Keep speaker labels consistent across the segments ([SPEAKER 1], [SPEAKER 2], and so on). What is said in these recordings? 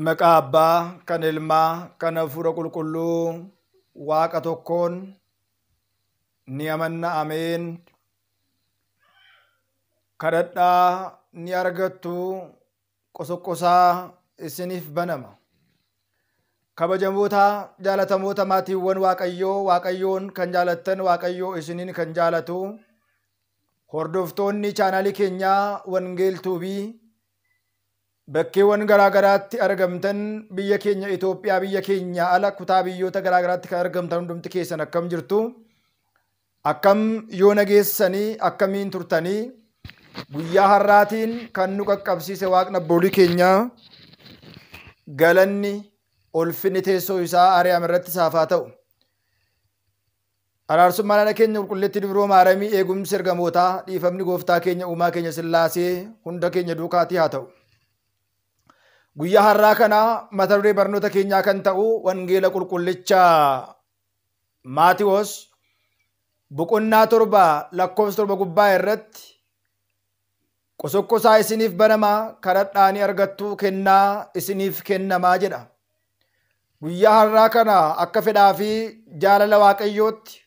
[SPEAKER 1] Maqaa Abbaa, kan Ilmaa, kan Hafuura Qulqulluu, Waaqa tokkoon ni amanna. Ameen. Kadhadhaa ni argattu, qosoqosaa isiniif banama. Kabajamoota jaalatamoota maatiiwwan Waaqayyoo, Waaqayyoon kan jaalattan, Waaqayyoo isiniin kan jaalatu, hordoftoonni chaanaalii keenyaa Wangeel Tuubii bakkeewwan garaagaraatti argamtan, biyya keenya Itoophiyaa, biyya keenya ala kutaa biyyoota garaagaraatti kan argamtan hundumti keessan akkam jirtu? Akkam yoo nageessanii, akkamiin turtanii? Guyyaa har'aatiin kan nu qaqqabsiise Waaqni abboolii keenyaa galanni ulfinni teessoo isaa Ariyaam irratti saafaa ta'u. Araarsummaan haadha keenya qulqulleetti Dubroo Maaramii, eegumsi ergamootaa, dhiifamni Gooftaa keenya Uumaa keenya Sillaasee hunda keenya duukaatii haa ta'u. Guyyaa har'aa kana mata duree barnoota keenyaa kan ta'u Wangeela Qulqullicha Maatiyoos boqonnaa 7 lakkoofsa 7 gubbaa irratti qosoqosaa isiniif banamaa, kadhadhaa ni argattu, kennaa isiniif kennamaa jedha. Guyyaa har'aa kana akka fedhaa fi jaalala Waaqayyootti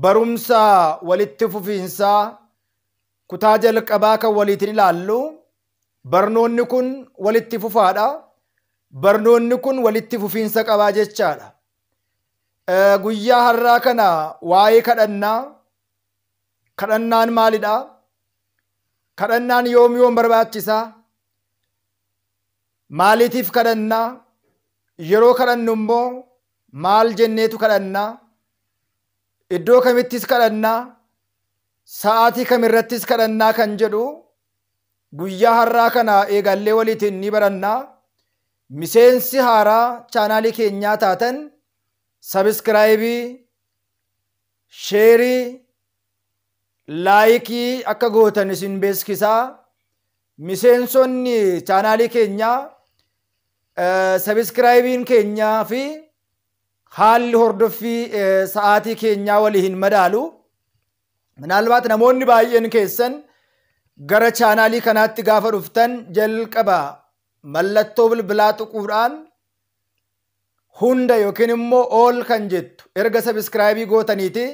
[SPEAKER 1] barumsa walitti fufiinsaa kutaa jalqabaa kan waliitiin ilaallu. Barnoonni kun walitti fufaadha. Barnoonni kun walitti fufiinsa qabaa jechaadha. Guyyaa har'aa kana waa'ee kadhannaa. Kadhannaan maalidha? Kadhannaan yoom yoom barbaachisaa? Maaliitiif kadhannaa? Yeroo kadhannu immoo maal jenneetu kadhannaa? Iddoo kamittis kadhannaa? Sa'aatii kamirrattis kadhannaa kan jedhu guyyaa har'aa kana eegallee waliitiin ni barannaa. Miseensi haaraa chaanaalii keenyaa taatan sabiskiraayibii, sheerii, laayikii akka gootan isin beeksisaa. Miseensonni chaanaalii keenyaa sabiskiraayibiin keenyaa fi haalli hordoffii sa'aatii keenyaa walii hin madaalu. Minaalbaat namoonni baay'een keessan gara chaanaalii kanaatti gaafa dhuftan jalqaba mallattoo bilbilaa tuquudhaan hunda yookiin immoo ool kan jettu erga sabiskiraayibii gootaniiti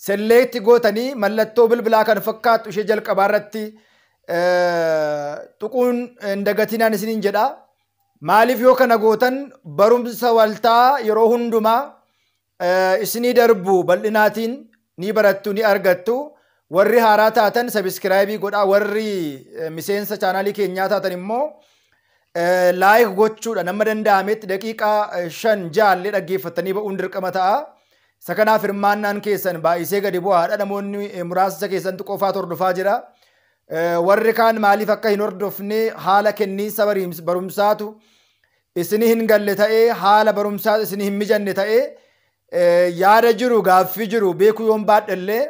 [SPEAKER 1] selleetti gootanii mallattoo bilbilaa kan fakkaatu ishee jalqabaa irratti tuquun dagatinaan isiniin jedha. Maaliif yoo kana gootan barumsa waltaa yeroo hundumaa isinii darbu bal'inaatiin ni barattu, ni argattu. Warri haaraa taatan sabiskiraayibii godhaa, warri miseensa chaanaalii keenyaa taatan immoo laayik gochuudha. Nama danda'ametti daqiiqaa 5-6 dhaggeeffatanii ba'uun dirqama ta'a. Isa kanaaf hirmaannaan keessan baay'isee gadi bu'aadha. Namoonni muraasa keessantu qofaatu hordofaa jira. Warri kaan maaliif akka hin hordofne haala kenniinsa barumsaatu isinii hin galle ta'ee, haala barumsaatu isinii hin mijanne ta'ee, yaada jiru, gaaffii jiru beekuu yoon baadhallee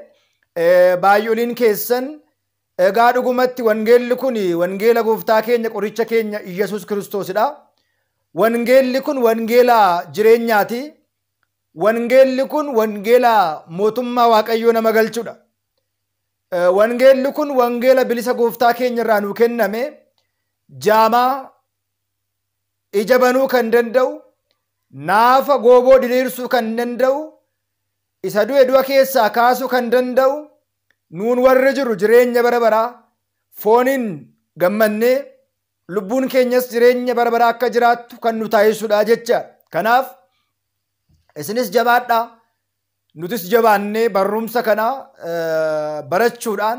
[SPEAKER 1] baay'ooliin keessan egaa dhugumatti wangeelli kun wangeela Gooftaa keenya qoricha keenya Iyyasuus Kiristoosidha. Wangeelli kun wangeela jireenyaati. Wangeelli kun wangeela mootummaa Waaqayyoo nama galchudha. Wangeelli kun wangeela bilisa Gooftaa keenya irraa nuu kenname, jaamaa ija banuu kan danda'u, naafa gooboo diriirsuu kan danda'u, isa du'e du'a keessaa kaasuu kan danda'u, nuun warri jiru jireenya bara baraa fooniin gammannee lubbuun keenyas jireenya bara baraa akka jiraattu kan nu taasisudha jecha. Kanaaf isinis jabaadhaa, nutis jabaannee barumsa kana barachuudhaan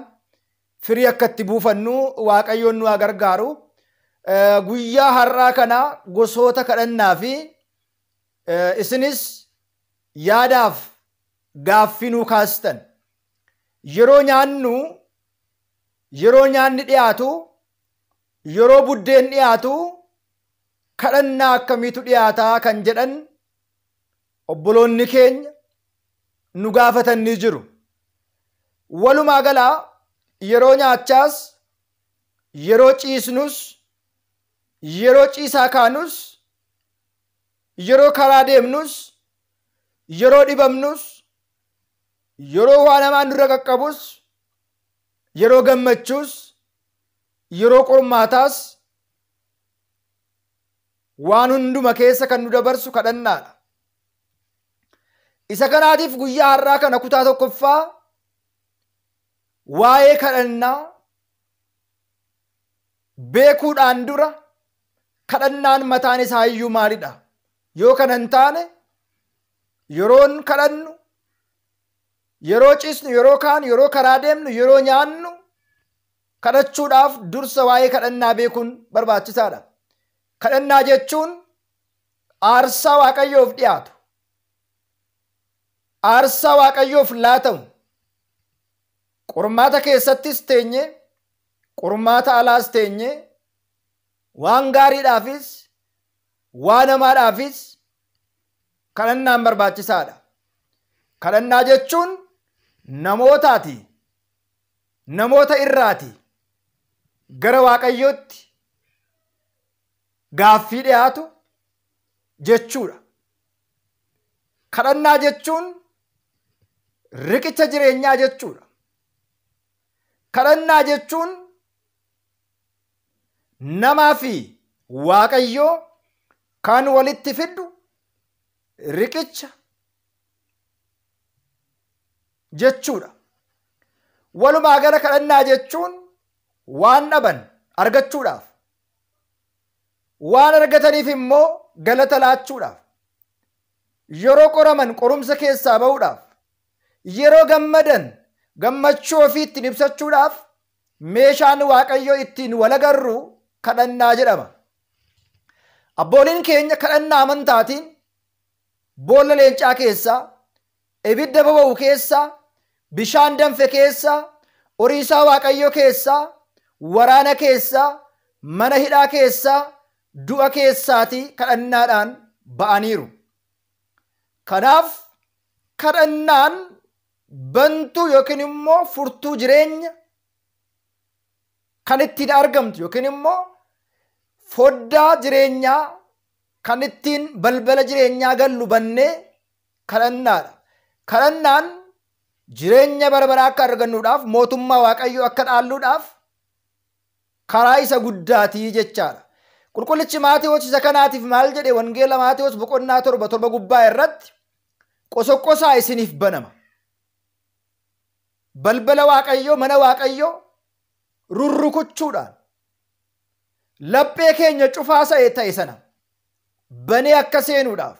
[SPEAKER 1] firii akka itti buufannu Waaqayyoon nu haa gargaaru. Guyyaa har'aa kana gosoota kadhannaa fi isinis yaadaaf gaaffii nuu kaastan. Yeroo nyaanni dhiyaatu, yeroo buddeen dhiyaatu kadhannaa akkamiitu dhiyaataa kan jedhan obboloonni keenya nu gaafatan ni jiru. Walumaa galaa yeroo nyaachaas, yeroo ciisnus, yeroo ciisaa kaanus, yeroo karaa deemnus, yeroo dhibamnus, yeroo waan hamaan nurra qaqqabus, yeroo gammachuus, yeroo qormaataas waan hunduma keessa kan nu dabarsu kadhannaadha. Isa kanaatiif guyyaa har'aa kana kutaa tokkoffaa waa'ee kadhannaa beekuudhaan dura kadhannaan mataan isaa iyyuu maalidha? Yoo kana hin taane yeroon kadhannu, yeroo cisnu, yeroo kaan, yeroo karaa deemnu, yeroo nyaannu kadhachuudhaaf dursa waa'ee kadhannaa beekuun barbaachisaadha. Kadhannaa jechuun aarsaa Waaqayyoof dhiyaatu, aarsaa Waaqayyoof laatamu, qormaata keessattis teenye, qormaata alaas teenye, waan gaariidhaafis, waan hamaadhaafis kadhannaan barbaachisaadha. Kadhannaa jechuun namootaati, namoota irraati gara Waaqayyootti gaaffii dhiyaatu jechuudha. Kadhannaa jechuun riqicha jireenyaa jechuudha. Kadhannaa jechuun namaa fi Waaqayyoo kan walitti fiddu riqicha jechuudha. Walumaa gala kadhannaa jechuun waan dhaban argachuudhaaf, waan argataniif immoo galata laachuudhaaf, yeroo qoraman qorumsa keessaa ba'uudhaaf, yeroo gammadan gammachuu ofii ittiin ibsachuudhaaf meeshaan Waaqayyoo ittiin wal agarru kadhannaa jedhama. Abbooliin keenya kadhannaa amantaatiin boolla leencaa keessaa, ibidda boba'u keessaa, bishaan danfe keessaa, horiisaa Waaqayyoo keessaa, waraana keessaa, mana hidhaa keessaa, du'a keessaatii kadhannaadhaan ba'aniiru. Kanaaf kadhannaan bantuu yookiin immoo furtuu jireenya kan ittiin argamtu yookiin immoo foddaa jireenyaa kan ittiin balbala jireenyaa gallu bannee kadhannaadha. Kadhannaan jireenya bara baraa akka argannuudhaaf, mootummaa Waaqayyoo akka dhaalluudhaaf karaa isa guddaatii jechaadha. Qulqullichi Maatewos isa kanaatiif maal jedhe? Wangeela Maatewos boqonnaa 7 gubbaa irratti qosoqqosaa isiniif banama. Balbala Waaqayyoo, mana Waaqayyoo rurrukuchuudhaan laphee keenya cufaa ta'e sana banee akka seenuudhaaf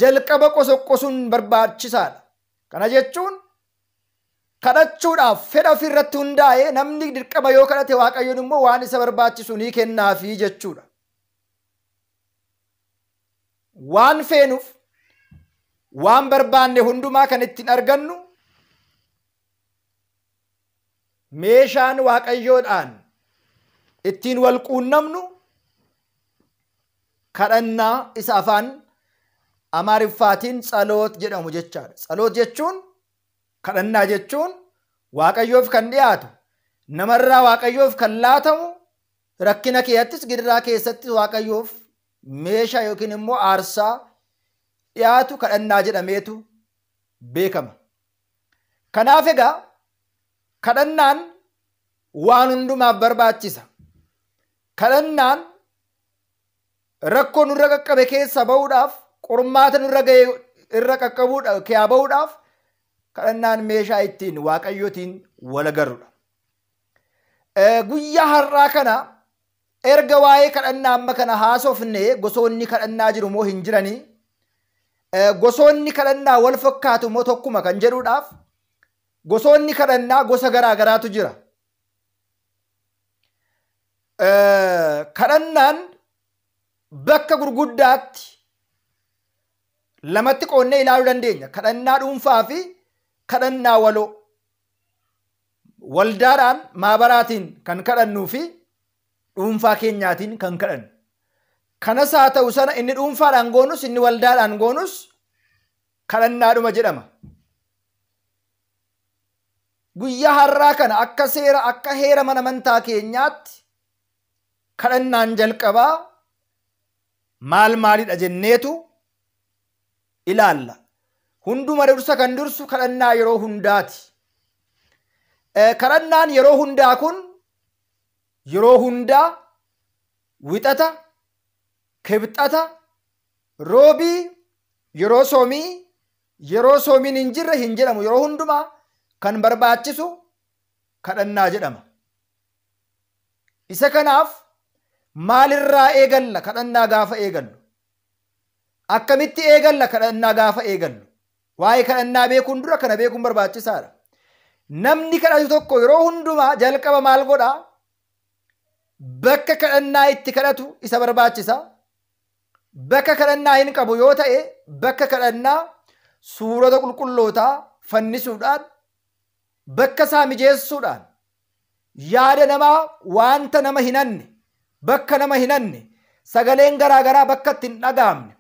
[SPEAKER 1] jalqaba qosoqqosuun barbaachisaadha. Kana jechuun kadhachuudhaaf fedha ofirratti hundaa'ee namni dirqama yoo kadhate Waaqayyoon immoo waan isa barbaachisu ni kennaafi jechuudha. Waan feenuuf, waan barbaanne hundumaa kan ittiin argannu meeshaan Waaqayyoodhaan ittiin wal quunnamnu kadhannaa isa afaan Amaariffaatiin tsaloot jedhamu jechaadha. Tsaloot jechuun, kadhannaa jechuun Waaqayyoof kan dhiyaatu, namarraa Waaqayyoof kan laatamu, rakkina keessattis gidiraa keessattis Waaqayyoof meeshaa yookiin immoo aarsaa dhiyaatu kadhannaa jedhameetu beekama. Kanaaf egaa kadhannaan waan hundumaaf barbaachisa. Kadhannaan rakkoo nurra qaqqabe keessa ba'uudhaaf, qormaata nurra ga'e irra qaqqabuudhaaf, keessaa ba'uudhaaf kadhannaan meeshaa ittiin Waaqayyootiin wal agarrudha. Guyyaa har'aa kana erga waa'ee kadhannaa amma kana haasofne gosoonni kadhannaa jiru moo hin jiranii? Gosoonni kadhannaa wal fakkaatu moo tokkuma kan jedhuudhaaf gosoonni kadhannaa gosa garaa garaatu jira. Kadhannaan bakka gurguddaatti lamatti qoonnee ilaaluu dandeenya. Kadhannaa dhuunfaa fi kadhannaa waloo. Waldaadhaan, maabaraatiin kan kadhannuu fi dhuunfaa keenyaatiin kan kadhannu. Kanas haa ta'u sana inni dhuunfaadhaan goonus inni waldaadhaan goonus kadhannaadhuma jedhama. Guyyaa har'aa kana akka heera mana amantaa keenyaatti kadhannaan jalqabaa maalidha jenneetu ilaalla. Hunduma dursa kan dursu kadhannaa yeroo hundaati. Kadhannaan yeroo hundaa kun yeroo hundaa wixata, kibxata, roobii, yeroo soomiin hin jirre hin jedhamu. Yeroo hundumaa kan barbaachisu kadhannaa jedhama. Isa kanaaf maalirraa eegalla kadhannaa gaafa eegallu? Akkamitti eegalla kadhannaa gaafa eegallu? Waa'ee kadhannaa beekuun dura kana beekuun barbaachisaadha. Namni kadhatu tokko yeroo hundumaa jalqaba maal godhaa? Bakka kadhannaa itti kadhatu isa barbaachisa. Bakka kadhannaa hin qabu yoo ta'e bakka kadhannaa suurota qulqullootaa fannisuudhaan, bakka isaa mijeessuudhaan, yaada namaa wanta nama hin hanne, bakka nama hin hanne, sagaleen garaagaraa bakka itti hin dhagahamne,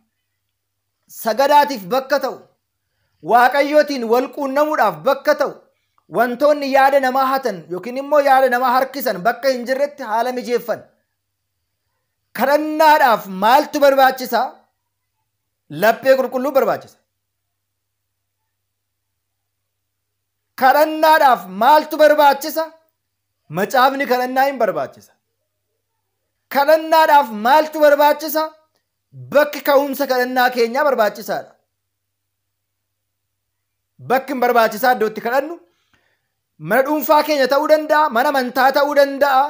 [SPEAKER 1] sagadaatiif bakka ta'u, waaqayyootiin wal quunnamuudhaaf bakka ta'u, wantoonni yaada namaa hatan yookiin immoo yaada namaa harkisan bakka hin jirretti haala mijeeffan. Kadhannaadhaaf maaltu barbaachisa? Laphee qulqulluu barbaachisa. Kadhannaadhaaf maaltu barbaachisa? Macaafni kadhannaa hin barbaachisa. Kadhannaadhaaf maaltu barbaachisa? Bakki ka'umsa kadhannaa keenyaa barbaachisaadha. Bakki hin barbaachisaa iddootti kadhannu mana dhuunfaa keenya ta'uu danda'a, mana amantaa ta'uu danda'a,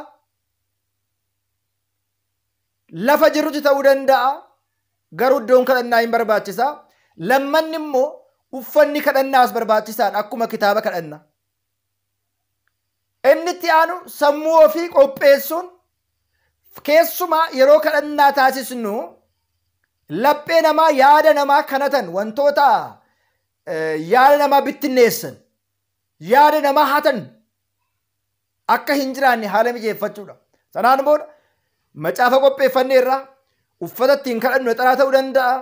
[SPEAKER 1] lafa jirrutti ta'uu danda'a. Garuu iddoon kadhannaa hin barbaachisaa. Lammanni immoo uffanni kadhannaas barbaachisaadha akkuma kitaaba kadhannaa. Inni itti aanu sammuu ofii qopheessuun, keessumaa yeroo kadhannaa taasisnu laphee namaa yaada namaa kanatan wantoota yaada namaa bittinneessan, yaada namaa hatan akka hin jiraanne haala mijeeffachuudha. Sanaan booda macaafa qopheeffanneerraa uffata ittiin kadhannu xaraa ta'uu danda'a,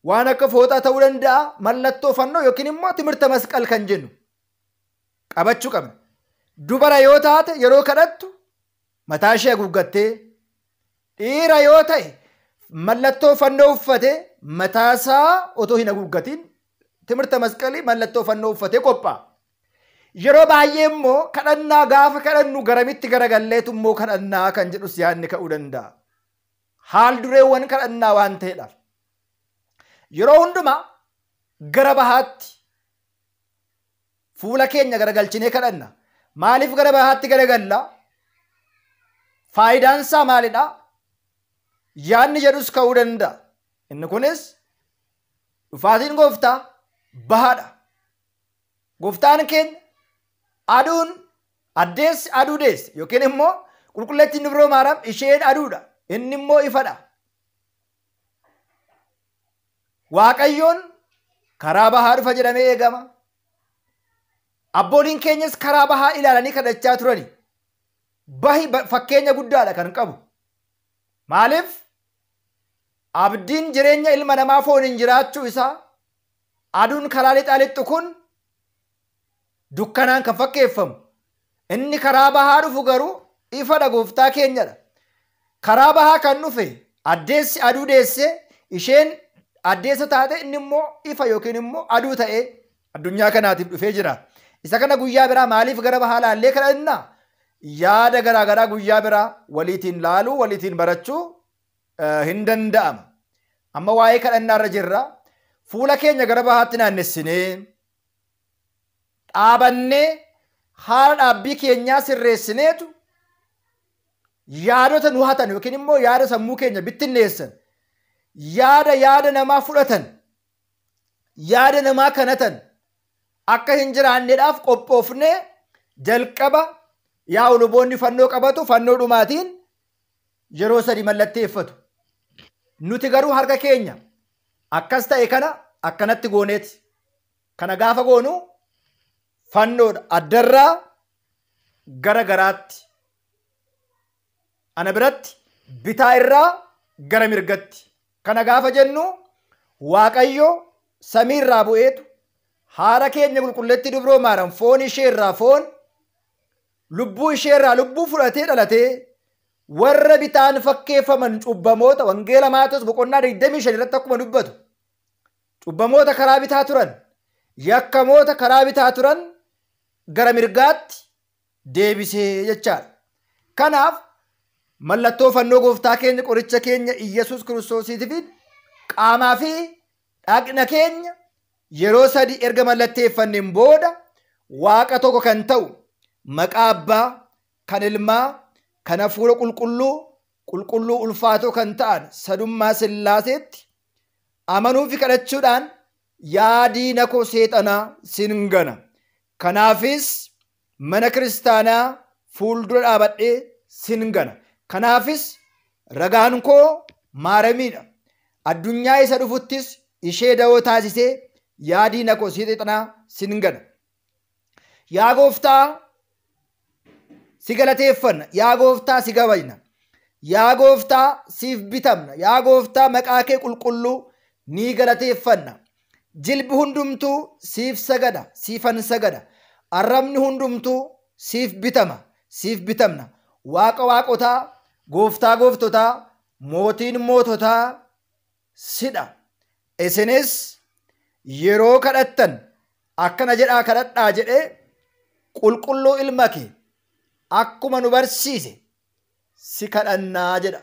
[SPEAKER 1] waan akka fooxaa ta'uu danda'a, mallattoo fannoo yookiin immoo timirta masqal kan jennu qabachuu qabna. Dubara yoo taate yeroo kadhattu mataa ishee haguuggattee, dhiira yoo ta'e mallattoo fannoo uffatee mataasaa otoo hin haguuggatiin timirta masqalii mallattoo fannoo uffatee qophaa'a. Yeroo baay'ee immoo kadhannaa gaafa kadhannu garamitti garagalleetu immoo kadhannaa kan jedhus yaadni ka'uu danda'a. Haal dureewwan kadhannaa waan ta'eedhaaf. Yeroo hundumaa gara bahaatti fuula keenya garagalchinee kadhanna. Maaliif gara bahaatti garagalla? Faayidaan isaa maalidha? Yaadni jedhus ka'uu danda'a. Inni kunis dhufaatiin gooftaa bahaadha. Gooftaan keenya aduun addeessi aduu deesse yookiin immoo qulqulleettiin dubroo maaraam isheen aduudha. Inni immoo ifadha. Waaqayyoon karaa bahaa dhufa jedhamee eegama. Abbooliin keenyas karaa bahaa ilaalanii kadhachaa turani. Bahi fakkeenya guddaadha kan qabu. Maaliif? Abdiin jireenya ilma namaa fooniin jiraachuu isaa aduun karaa lixaa lixxu kun dukkanaan kan fakkeeffamu. Inni karaa bahaa dhufu garuu ifadha gooftaa keenyadha. Karaa bahaa kan dhufe addeessi aduu deesse isheen addeessa taate inni immoo ifa yookiin immoo aduu ta'ee addunyaa kanaatiif dhufee jira. Isa kana guyyaa biraa maaliif gara bahaa laallee kadhanna? Yaada garaagaraa guyyaa biraa waliitiin laaluu, waliitiin barachuu hin danda'ama. Amma waa'ee kadhannaa irra jirra. Fuula keenya gara bahaatti naannessinee dhaabannee haala dhaabbii keenyaa sirreessineetu yaadota nu hatan yookiin immoo yaada sammuu keenya bittinneessan, yaada namaa fudhatan, yaada namaa kanatan akka hin jiraanneedhaaf qophoofnee jalqaba yaa luboonni fannoo qabatu, fannoo dhumaatiin yeroo 3 mallatteeffatu. Nuti garuu harka keenya akkas ta'e kana akkanatti gooneeti. Kana gaafa goonu fannoodha addarraa gara garaatti. Ana biratti bitaa irraa gara mirgatti. Kana gaafa jennu Waaqayyo samiirraa bu'eetu haara keenya qulqulleetti dubroo maaran foon isheerraa foon, lubbuu isheerraa lubbuu fudhatee dhalatee warra bitaan fakkeeffaman cubbamoota wangeela Maatewos boqonnaa 25 irratti akkuma dubbatu cubbamoota karaa bitaa turan, yakkamoota karaa bitaa turan gara mirgaatti deebisee jechaadha. Kanaaf mallattoo fannoo gooftaa keenya qoricha keenya Iyyasuus Kiristoosiitiif qaamaa fi dhaqna keenya yeroo sadi erga mallatteeffanneen booda Waaqa tokko kan ta'u maqaa Abbaa, kan Ilmaa, kan Hafuura qulqulluu ulfaatoo kan ta'an sadummaa Sillaaseetti amanuu fi kadhachuudhaan yaa diina koo seexanaa sin gana. Kanaafis mana kiristaanaa fuuldura dhaabadhee sin gana. Kanaafis ragaan koo Maaramiidha. Addunyaa isa dhufuttis ishee da'oo taasisee yaa diina koo seexanaa sin gana. Yaa gooftaa si galateeffanna. Yaa gooftaa si kabajna. Yaa gooftaa siif bitamna. Yaa gooftaa maqaa kee qulqulluu ni galateeffanna. Jilbi hundumtuu siif sagada, siifan sagada. Arrabni hundumtuu siif bitama, siif bitamna. Waaqa waaqotaa, gooftaa gooftotaa, mootiin moototaa sidha. Isinis yeroo kadhattan akkana jedhaa kadhadhaa jedhee qulqulluu ilma kee akkuma nu barsiise si kadhannaa jedha.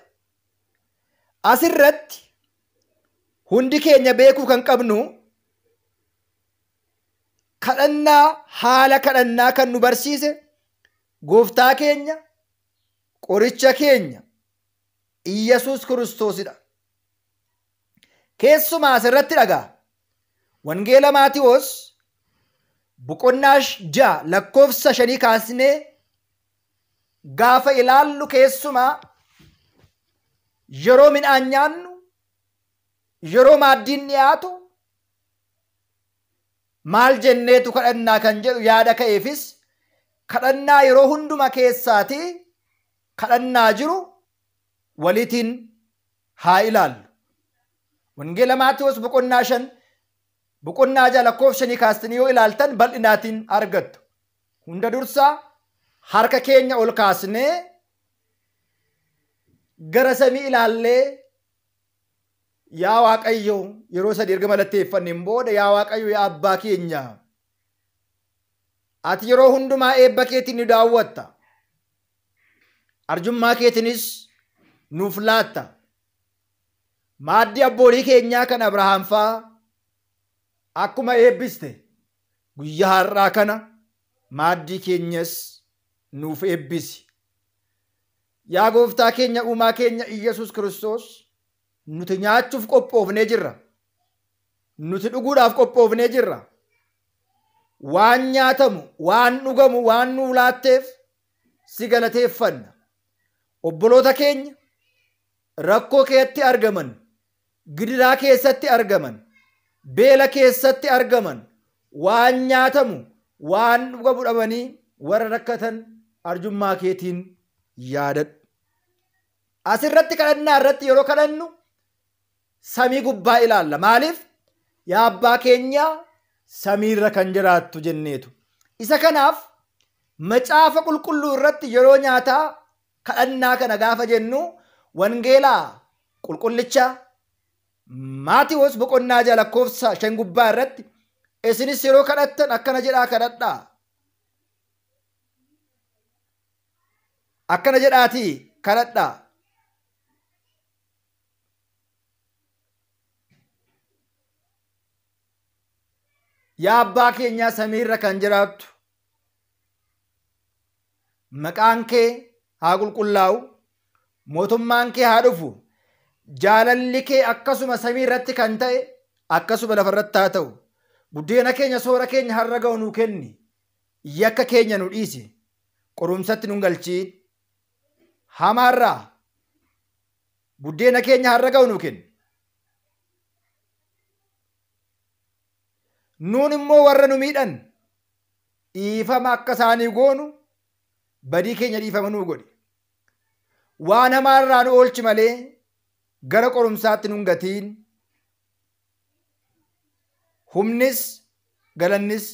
[SPEAKER 1] Asirratti hundi keenya beekuu kan qabnu kadhannaa haala kadhannaa kan nu barsiise gooftaa keenya qoricha keenya Iyyasuus Kiristoosidha. Keessumaa asirratti dhagaa wangeela Maatiyoos boqonnaa 6 lakkoofsa 5 kaasnee gaafa ilaallu keessumaa yeroo midhaan nyaannu yeroo maaddiin dhiyaatu maal jenneetu kadhannaa kan jedhu yaada ka'eefis kadhannaa yeroo hunduma keessaati kadhannaa jiru walitiin haa ilaallu. Wangeela Maatiyoos boqonnaa 6 lakkoofsa 5 kaastanii yoo ilaaltan bal'inaatiin argattu. Hunda dursaa harka keenya ol kaasnee gara samii ilaallee yaa Waaqayyo yeroo sadi erga mallatteeffanneen booda yaa Waaqayyo yaa Abbaa keenya ati yeroo hundumaa eebba keetiin nu daawwatta. Arjummaa keetiinis nuuf laatta. Maaddii abboolii keenyaa kan Abrahaam fa'aa akkuma eebbiste guyyaa har'aa kana maaddii keenyas nuuf eebbisi. Yaa gooftaa keenya uumaa keenya Iyyasuus Kiristoos nuti nyaachuuf qophoofnee jirra. Nuti dhuguudhaaf qophoofnee jirra. Waan nyaatamu, waan dhugamu, waan nuu laatteef si galateeffanna. Obboloota keenya rakkoo keessatti argaman, gidiraa keessatti argaman, beela keessatti argaman, waan nyaatamu, waan dhugamu dhabanii warra rakkatan arjummaa keetiin yaadadhu. Asirratti kadhannaa irratti yeroo kadhannu samii gubbaa ilaalla. Maaliif? Yaa Abbaa keenya samiirra kan jiraattu jenneetu. Isa kanaaf macaafa qulqulluu irratti yeroo nyaataa kadhannaa kana gaafa jennu wangeelaa qulqullicha Maatiyoos boqonnaa 6 lakkoofsa 5 gubbaa irratti isinis yeroo kadhattan akkana jedhaa kadhadhaa. Akkana jedhaatii kadhadhaa. Yaa Abbaa keenyaa samiirra kan jiraattu maqaan kee haa qulqullaa'u, mootummaan kee haa dhufu, jaalalli kee akkasuma samiirratti kan ta'e akkasuma lafarratti haa ta'u. Buddeena keenya soora keenya har'a ga'u nuu kenni. Yakka keenya nu dhiisi. Qorumsatti nu galchiin. Hamaarraa buddeena keenya har'a ga'u nuu kenni. Nuun immoo warra nu miidhan dhiifama akka isaanii goonu badii keenya dhiifama nuu godhi. Waan hamaarraa nu oolchi malee gara qorumsaatti nu gatiin. Humnis galannis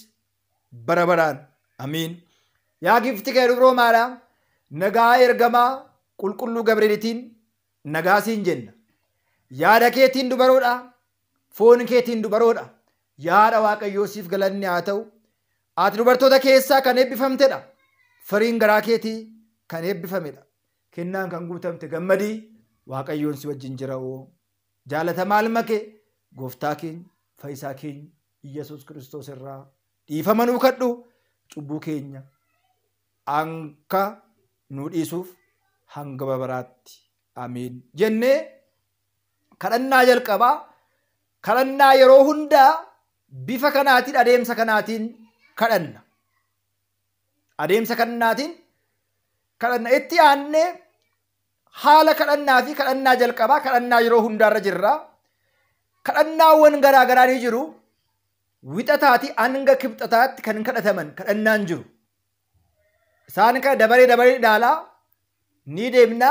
[SPEAKER 1] bara baraan. Amiin. Yaa gifti kee dubroomaadhaa nagaa ergamaa qulqulluu Gabrieliitiin nagaa siin jenna. Yaada keetiin dubaroodha. Foon keetiin dubaroodha. Yaada Waaqayyoo siif galanni haa ta'u. Ati dubartoota keessaa kan eebbifamtedha. Firiin garaa keetii kan eebbifamedha. kennaan kan guutamte gammadii waaqayyoon si wajjin jira oo jaalatamaa ilma kee gooftaa keenya fayyisaa keenya Iyyasuus Kiristoos irraa dhiifama nuu kadhu cubbuu keenya akka nuu dhiisuuf hanga baraatti amiin jennee kadhannaa jalqabaa kadhannaa yeroo hundaa bifa kanaatiin adeemsa kanaatiin kadhanna. Adeemsa kanaatiin kadhanna itti aanne haala kadhannaa fi kadhannaa jalqabaa kadhannaa yeroo hundaarra jirra. Kadhannaawwan garaa garaa ni jiru. Wixataati hanga kibxataatti kan kadhataman kadhannaan jiru. Isaan kana dabaree ilaalaa ni deemna.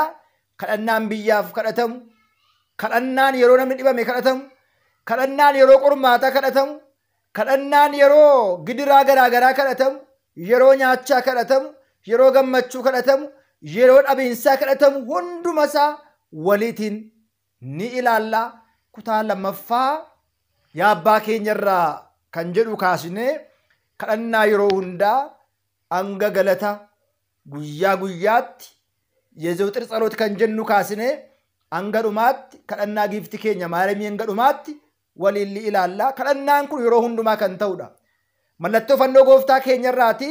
[SPEAKER 1] Kadhannaan biyyaaf kadhatamu, kadhannaan yeroo namni dhibame kadhatamu, kadhannaan yeroo qormaataa kadhatamu, kadhannaan yeroo gidiraa garaa garaa kadhatamu, yeroo nyaachaa kadhatamu, yeroo gammachuu kadhatamu, yeroo dhabiinsaa kadhatamu hundumasaa waliitiin ni ilaalla. Kutaa lammaffaa yaa abbaa keenyarraa kan jedhu kaasnee kadhannaa yeroo hundaa hanga galata guyyaa guyyaatti የዘውትር ጸሎት kan jennu kaasnee hanga dhumaatti kadhannaa giifti keenya maaramii hanga dhumaatti waliin ilaalla. Kadhannaan kun yeroo hundumaa kan ta'udha. Mallattoo fannoo gooftaa keenyarraati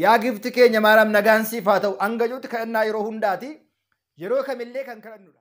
[SPEAKER 1] yaa giifti keenya maaram nagaan siif haa ta'u hanga juutti kadhannaa yeroo hundaati yeroo kamillee kan kadhannudha.